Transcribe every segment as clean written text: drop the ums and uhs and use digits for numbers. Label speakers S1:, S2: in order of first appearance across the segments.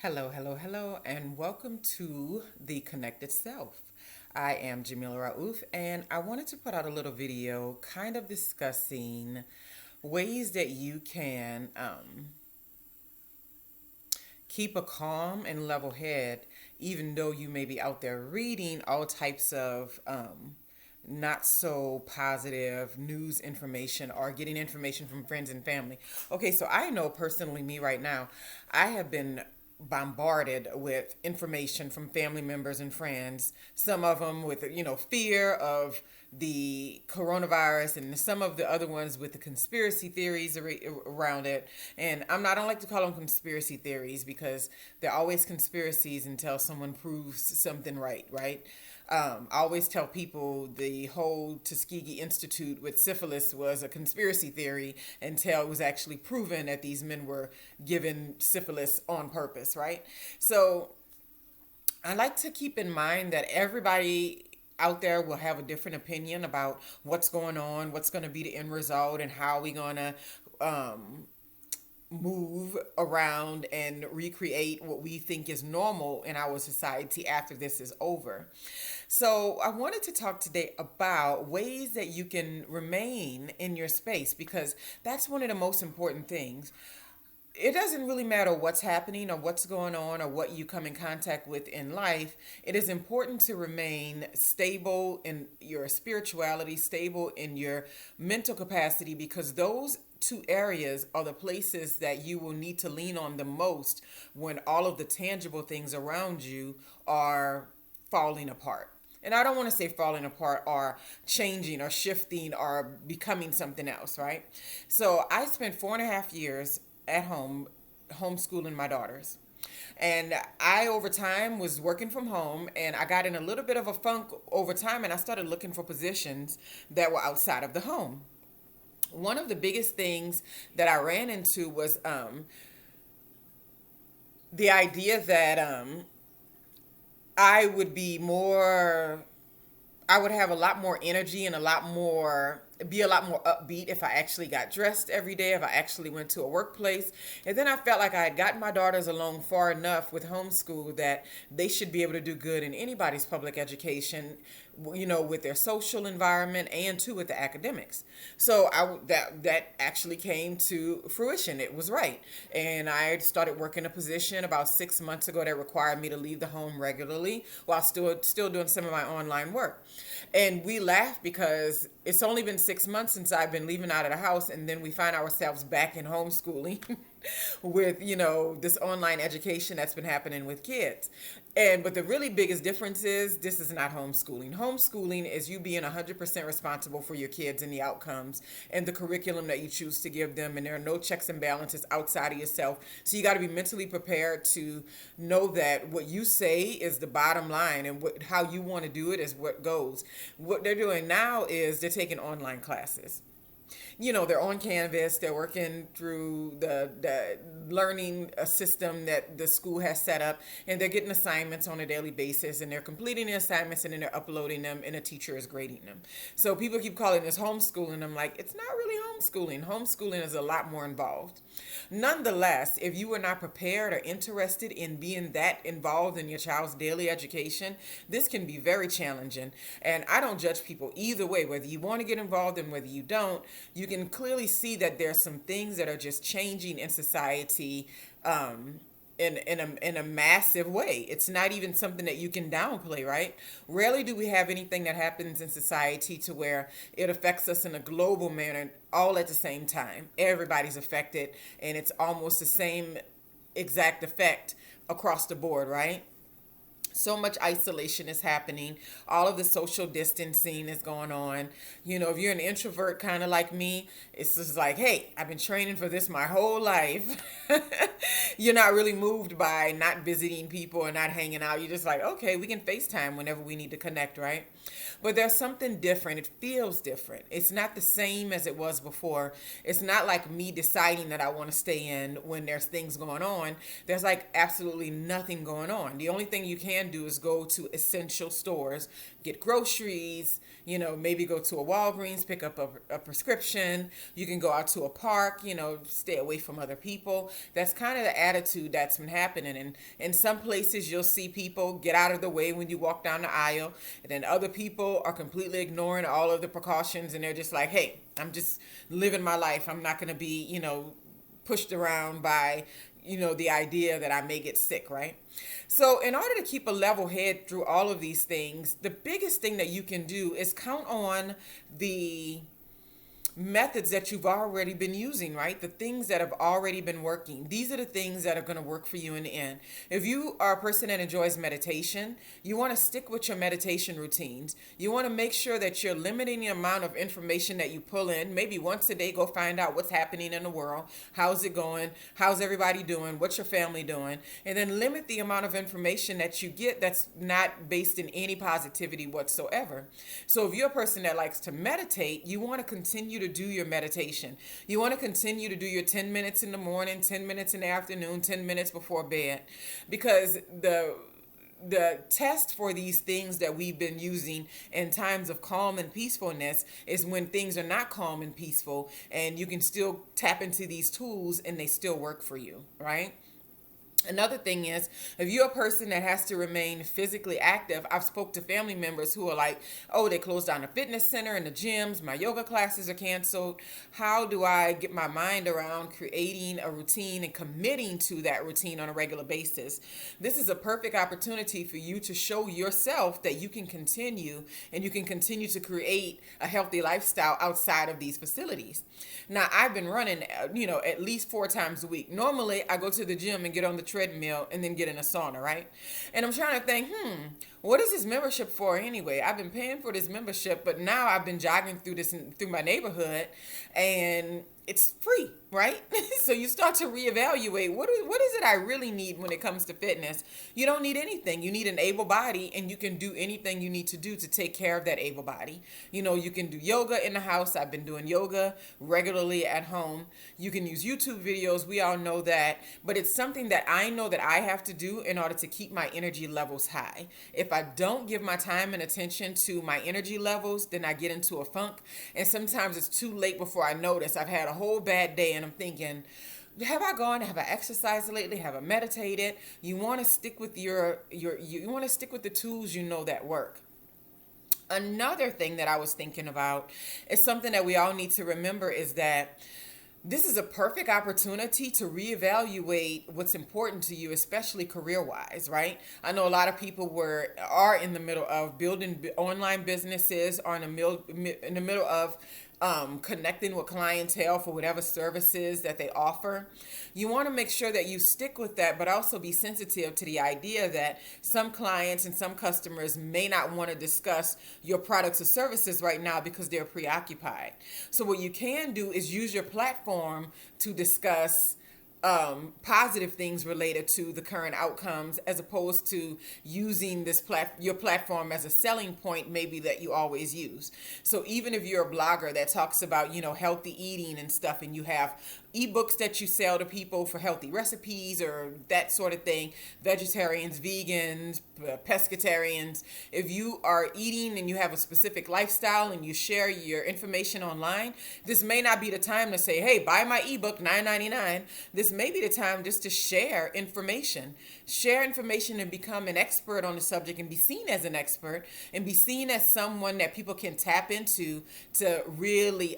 S1: Hello, hello, hello, and welcome to The Connected Self. I am Jameelah, and I wanted to put out a little video kind of discussing ways that you can keep a calm and level head, even though you may be out there reading all types of not so positive news information or getting information from friends and family. Okay, so I know personally, me right now, I have been bombarded with information from family members and friends, some of them with fear of the coronavirus, and some of the other ones with the conspiracy theories around it. And I don't like to call them conspiracy theories because they're always conspiracies until someone proves something right. I always tell people the whole Tuskegee Institute with syphilis was a conspiracy theory until it was actually proven that these men were given syphilis on purpose, right? So I like to keep in mind that everybody out there will have a different opinion about what's going on, what's going to be the end result, and how we're going to move around and recreate what we think is normal in our society after this is over. So, I wanted to talk today about ways that you can remain in your space because that's one of the most important things. It doesn't really matter what's happening or what's going on or what you come in contact with in life. It is important to remain stable in your spirituality, stable in your mental capacity, because those two areas are the places that you will need to lean on the most when all of the tangible things around you are falling apart. And I don't want to say falling apart or changing or shifting or becoming something else, right? So I spent 4.5 years at home homeschooling my daughters. And I, over time, was working from home, and I got in a little bit of a funk over time, and I started looking for positions that were outside of the home. One of the biggest things that I ran into was the idea that I would be more I would have a lot more energy and be a lot more upbeat if I actually got dressed every day, if I actually went to a workplace. And then I felt like I had gotten my daughters along far enough with homeschool that they should be able to do good in anybody's public education, with their social environment and too with the academics. So that actually came to fruition. It was right. And I started working a position about 6 months ago that required me to leave the home regularly while still doing some of my online work. And we laugh because it's only been 6 months since I've been leaving out of the house, and then we find ourselves back in homeschooling with, this online education that's been happening with kids. But the really biggest difference is this is not homeschooling. Homeschooling is you being 100% responsible for your kids and the outcomes and the curriculum that you choose to give them. And there are no checks and balances outside of yourself. So you got to be mentally prepared to know that what you say is the bottom line, and how you want to do it is what goes. What they're doing now is they're taking online classes. They're on Canvas, they're working through the learning system that the school has set up, and they're getting assignments on a daily basis, and they're completing the assignments, and then they're uploading them, and a teacher is grading them. So people keep calling this homeschooling. I'm like, it's not really homeschooling. Homeschooling is a lot more involved. Nonetheless, if you are not prepared or interested in being that involved in your child's daily education, this can be very challenging. And I don't judge people either way, whether you want to get involved and whether you don't. You can clearly see that there's some things that are just changing in society in a massive way. It's not even something that you can downplay, right? Rarely do we have anything that happens in society to where it affects us in a global manner all at the same time. Everybody's affected, and it's almost the same exact effect across the board, right? So much isolation is happening. All of the social distancing is going on. If you're an introvert kind of like me, it's just like, hey, I've been training for this my whole life. You're not really moved by not visiting people or not hanging out. You're just like, okay, we can FaceTime whenever we need to connect, right? But there's something different. It feels different. It's not the same as it was before. It's not like me deciding that I want to stay in when there's things going on. There's like absolutely nothing going on. The only thing you can can do is go to essential stores, get groceries, maybe go to a Walgreens, pick up a prescription. You can go out to a park, stay away from other people. That's kind of the attitude that's been happening. And in some places, you'll see people get out of the way when you walk down the aisle. And then other people are completely ignoring all of the precautions. And they're just like, hey, I'm just living my life. I'm not going to be, pushed around by the idea that I may get sick, right? So in order to keep a level head through all of these things, the biggest thing that you can do is count on the methods that you've already been using, right? The things that have already been working. These are the things that are going to work for you in the end. If you are a person that enjoys meditation, you want to stick with your meditation routines. You want to make sure that you're limiting the amount of information that you pull in. Maybe once a day, go find out what's happening in the world. How's it going? How's everybody doing? What's your family doing? And then limit the amount of information that you get that's not based in any positivity whatsoever. So if you're a person that likes to meditate, you want to continue to do your meditation. You want to continue to do your 10 minutes in the morning, 10 minutes in the afternoon, 10 minutes before bed, because the test for these things that we've been using in times of calm and peacefulness is when things are not calm and peaceful, and you can still tap into these tools and they still work for you, right? Another thing is, if you're a person that has to remain physically active, I've spoke to family members who are like, oh, they closed down the fitness center and the gyms, my yoga classes are canceled. How do I get my mind around creating a routine and committing to that routine on a regular basis? This is a perfect opportunity for you to show yourself that you can continue, and you can continue to create a healthy lifestyle outside of these facilities. Now, I've been running, at least 4 times a week. Normally, I go to the gym and get on the treadmill and then get in a sauna, right? And I'm trying to think, what is this membership for anyway? I've been paying for this membership, but now I've been jogging through my neighborhood, and it's free, right? So you start to reevaluate, what is it I really need when it comes to fitness? You don't need anything. You need an able body, and you can do anything you need to do to take care of that able body. You can do yoga in the house. I've been doing yoga regularly at home. You can use YouTube videos. We all know that, but it's something that I know that I have to do in order to keep my energy levels high. If I don't give my time and attention to my energy levels, then I get into a funk, and sometimes it's too late before I notice I've had a whole bad day, and I'm thinking, have I exercised lately? Have I meditated? You want to stick with you want to stick with the tools that work. Another thing that I was thinking about is something that we all need to remember, is that this is a perfect opportunity to reevaluate what's important to you, especially career-wise, right? I know a lot of people are in the middle of building online businesses, are in the middle of connecting with clientele for whatever services that they offer. You want to make sure that you stick with that, but also be sensitive to the idea that some clients and some customers may not want to discuss your products or services right now because they're preoccupied. So what you can do is use your platform to discuss positive things related to the current outcomes, as opposed to using your platform as a selling point maybe that you always use. So even if you're a blogger that talks about healthy eating and stuff, and you have ebooks that you sell to people for healthy recipes or that sort of thing, vegetarians, vegans, pescatarians, if you are eating and you have a specific lifestyle and you share your information online, this may not be the time to say, hey, buy my ebook, $9.99. This may be the time just to share information and become an expert on the subject, and be seen as an expert, and be seen as someone that people can tap into to really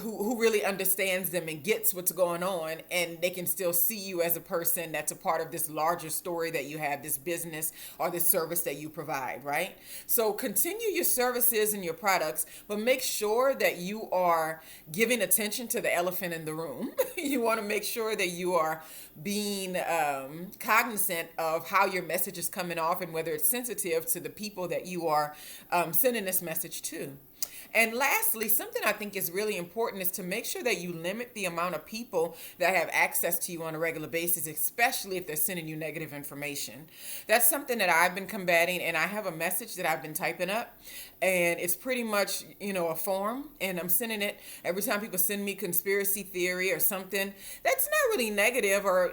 S1: who really understands them and gets what's going on, and they can still see you as a person that's a part of this larger story that you have, this business or this service that you provide, right? So continue your services and your products, but make sure that you are giving attention to the elephant in the room. You want to make sure that you are being cognizant of how your message is coming off, and whether it's sensitive to the people that you are sending this message to. And lastly, something I think is really important is to make sure that you limit the amount of people that have access to you on a regular basis, especially if they're sending you negative information. That's something that I've been combating, and I have a message that I've been typing up, and it's pretty much, a form, and I'm sending it every time people send me conspiracy theory or something that's not really negative, or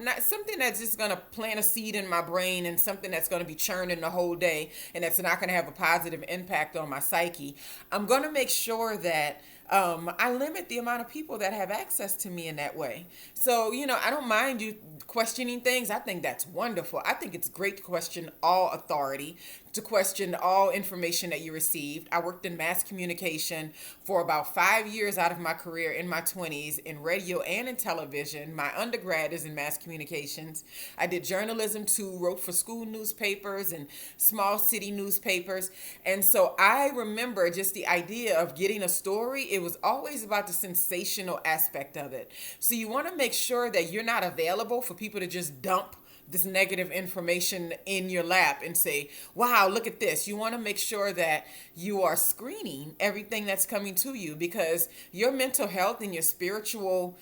S1: not something that's just going to plant a seed in my brain, and something that's going to be churning the whole day, and that's not going to have a positive impact on my psyche. I'm going to make sure that I limit the amount of people that have access to me in that way. So, I don't mind you questioning things. I think that's wonderful. I think it's great to question all authority, to question all information that you received. I worked in mass communication for about 5 years out of my career in my 20s, in radio and in television. My undergrad is in mass communications. I did journalism too, wrote for school newspapers and small city newspapers. And so I remember just the idea of getting a story. It was always about the sensational aspect of it. So you want to make sure that you're not available for people to just dump this negative information in your lap and say, wow, look at this. You want to make sure that you are screening everything that's coming to you, because your mental health and your spiritual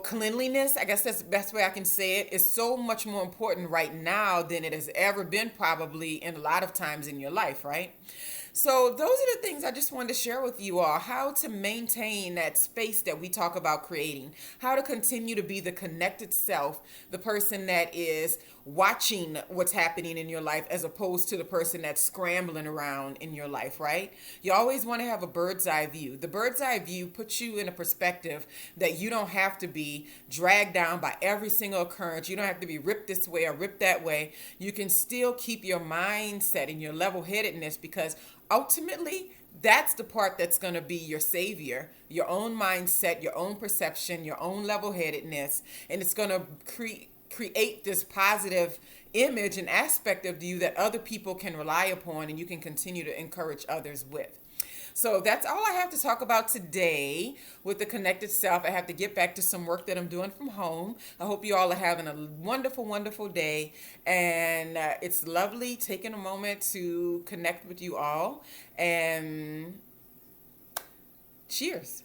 S1: cleanliness, I guess that's the best way I can say it, is so much more important right now than it has ever been, probably in a lot of times in your life, right? So those are the things I just wanted to share with you all: how to maintain that space that we talk about creating, how to continue to be the connected self, the person that is watching what's happening in your life as opposed to the person that's scrambling around in your life, right? You always want to have a bird's eye view. The bird's eye view puts you in a perspective that you don't have to be dragged down by every single occurrence. You don't have to be ripped this way or ripped that way. You can still keep your mindset and your level-headedness, because ultimately, that's the part that's going to be your savior: your own mindset, your own perception, your own level-headedness, and it's going to create this positive image and aspect of you that other people can rely upon, and you can continue to encourage others with. So that's all I have to talk about today with the connected self. I have to get back to some work that I'm doing from home. I hope you all are having a wonderful, wonderful day. And it's lovely taking a moment to connect with you all. And cheers.